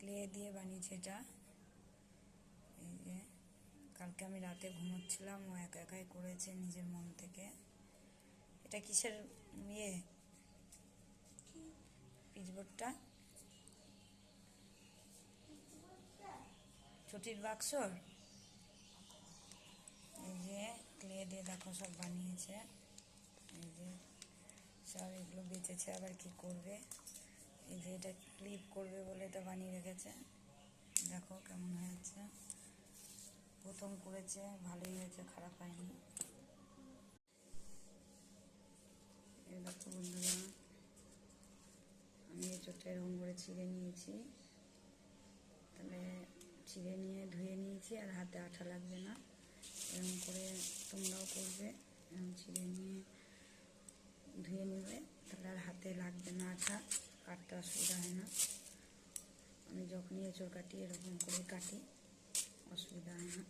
Clay দিয়ে বানিয়েছে এটা। এই যে কালকে আমি রাতে ঘুমোচ্ছিলাম, ও একা একাই করেছে নিজের মন থেকে। এটা কিসের পিচবোর্ডটা? ছুটির বাক্সর। এই যে ক্লে দিয়ে দেখো সব বানিয়েছে। এই যে সব এগুলো বেঁচেছে, আবার কি করবে। এই যে এটা ক্লিপ করবে বলে এটা বানিয়ে রেখেছে। দেখো কেমন হয়েছে। প্রথম করেছে, ভালোই হয়েছে, খারাপ হয়নি। এই দেখো বন্ধুরা, আমি এই চোখটা এরকম করে ছিঁড়ে নিয়েছি। তাহলে ছিঁড়ে নিয়ে ধুয়ে নিয়েছি, আর হাতে আঠা লাগবে না। এরকম করে তোমরাও করবে, এরকম ছিঁড়ে নিয়ে ধুয়ে নেবে, তাহলে আর হাতে লাগবে না আঠা, কাটতে অসুবিধা হয় না। আমি যখনই এঁচড় কাটি এরকম করে কাটি, অসুবিধা হয় না।